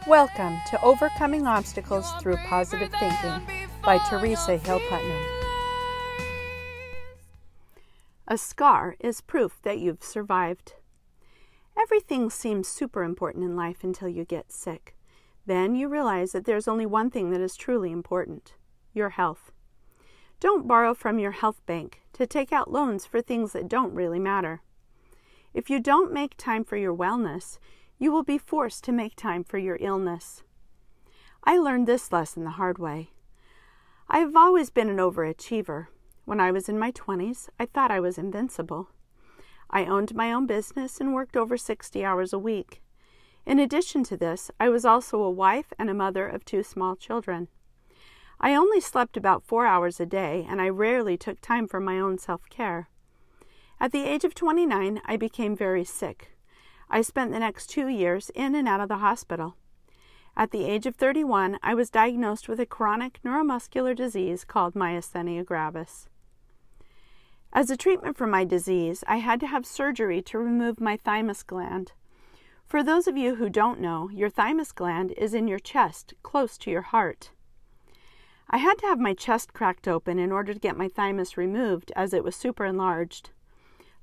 Welcome to Overcoming Obstacles Through Positive Thinking by Teresa Hill-Putnam. A scar is proof that you've survived. Everything seems super important in life until you get sick. Then you realize that there's only one thing that is truly important: your health. Don't borrow from your health bank to take out loans for things that don't really matter. If you don't make time for your wellness, you will be forced to make time for your illness. I learned this lesson the hard way. I have always been an overachiever. When I was in my 20s, I thought I was invincible. I owned my own business and worked over 60 hours a week. In addition to this, I was also a wife and a mother of 2 small children. I only slept about 4 hours a day, and I rarely took time for my own self-care. At the age of 29, I became very sick. I spent the next 2 years in and out of the hospital. At the age of 31, I was diagnosed with a chronic neuromuscular disease called myasthenia gravis. As a treatment for my disease, I had to have surgery to remove my thymus gland. For those of you who don't know, your thymus gland is in your chest, close to your heart. I had to have my chest cracked open in order to get my thymus removed, as it was super enlarged.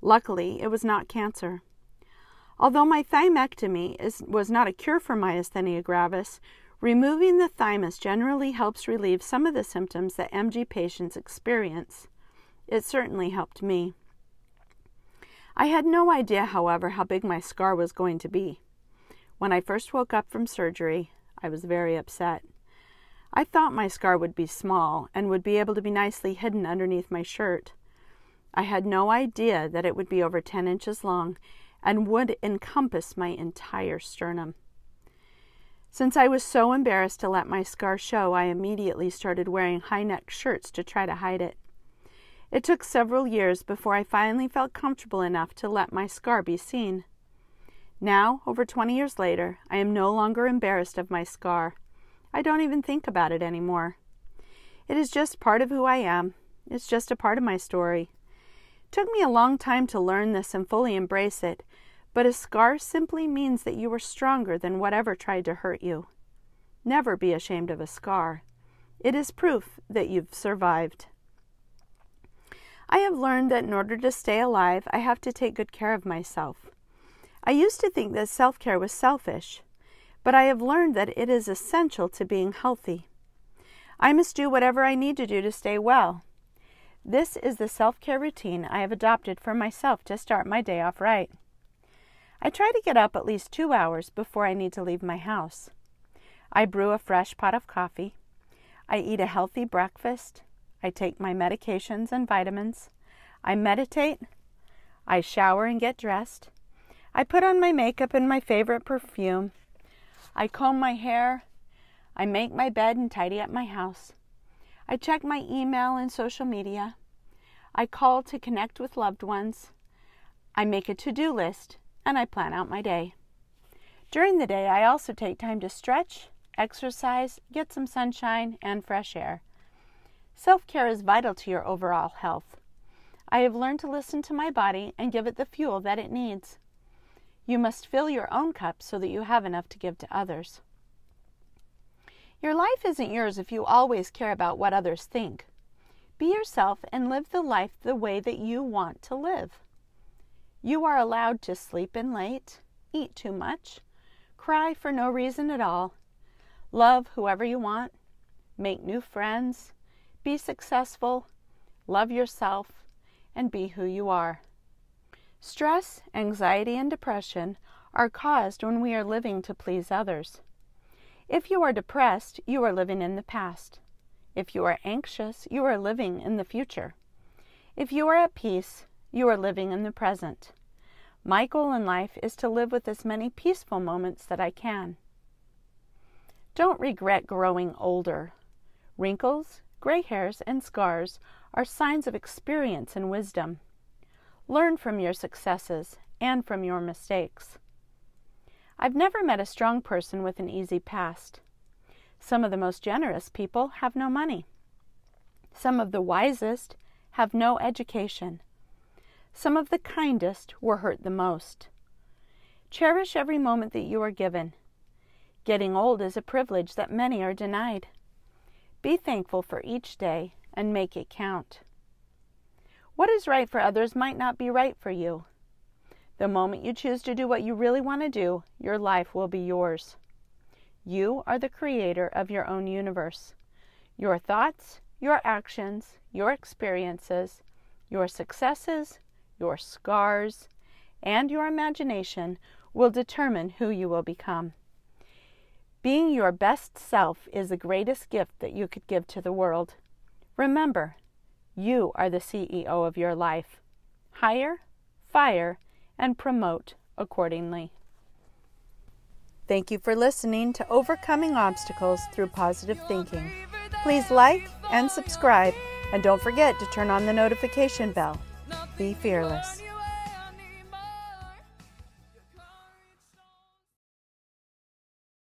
Luckily, it was not cancer. Although my thymectomy was not a cure for myasthenia gravis, removing the thymus generally helps relieve some of the symptoms that MG patients experience. It certainly helped me. I had no idea, however, how big my scar was going to be. When I first woke up from surgery, I was very upset. I thought my scar would be small and would be able to be nicely hidden underneath my shirt. I had no idea that it would be over 10 inches long and would encompass my entire sternum. Since I was so embarrassed to let my scar show, I immediately started wearing high-neck shirts to try to hide it. It took several years before I finally felt comfortable enough to let my scar be seen. Now, over 20 years later, I am no longer embarrassed of my scar. I don't even think about it anymore. It is just part of who I am. It's just a part of my story. It took me a long time to learn this and fully embrace it, but a scar simply means that you are stronger than whatever tried to hurt you. Never be ashamed of a scar. It is proof that you've survived. I have learned that in order to stay alive, I have to take good care of myself. I used to think that self-care was selfish, but I have learned that it is essential to being healthy. I must do whatever I need to do to stay well. This is the self-care routine I have adopted for myself to start my day off right. I try to get up at least 2 hours before I need to leave my house. I brew a fresh pot of coffee. I eat a healthy breakfast. I take my medications and vitamins. I meditate. I shower and get dressed. I put on my makeup and my favorite perfume. I comb my hair. I make my bed and tidy up my house. I check my email and social media. I call to connect with loved ones. I make a to-do list, and I plan out my day. During the day, I also take time to stretch, exercise, get some sunshine, and fresh air. Self-care is vital to your overall health. I have learned to listen to my body and give it the fuel that it needs. You must fill your own cup so that you have enough to give to others. Your life isn't yours if you always care about what others think. Be yourself and live the life the way that you want to live. You are allowed to sleep in late, eat too much, cry for no reason at all, love whoever you want, make new friends, be successful, love yourself, and be who you are. Stress, anxiety, and depression are caused when we are living to please others. If you are depressed, you are living in the past. If you are anxious, you are living in the future. If you are at peace, you are living in the present. My goal in life is to live with as many peaceful moments that I can. Don't regret growing older. Wrinkles, gray hairs, and scars are signs of experience and wisdom. Learn from your successes and from your mistakes. I've never met a strong person with an easy past. Some of the most generous people have no money. Some of the wisest have no education. Some of the kindest were hurt the most. Cherish every moment that you are given. Getting old is a privilege that many are denied. Be thankful for each day and make it count. What is right for others might not be right for you. The moment you choose to do what you really want to do, your life will be yours. You are the creator of your own universe. Your thoughts, your actions, your experiences, your successes, your scars, and your imagination will determine who you will become. Being your best self is the greatest gift that you could give to the world. Remember, you are the CEO of your life. Hire, fire, and promote accordingly. Thank you for listening to Overcoming Obstacles Through Positive Thinking. Please like and subscribe, and don't forget to turn on the notification bell. Be fearless.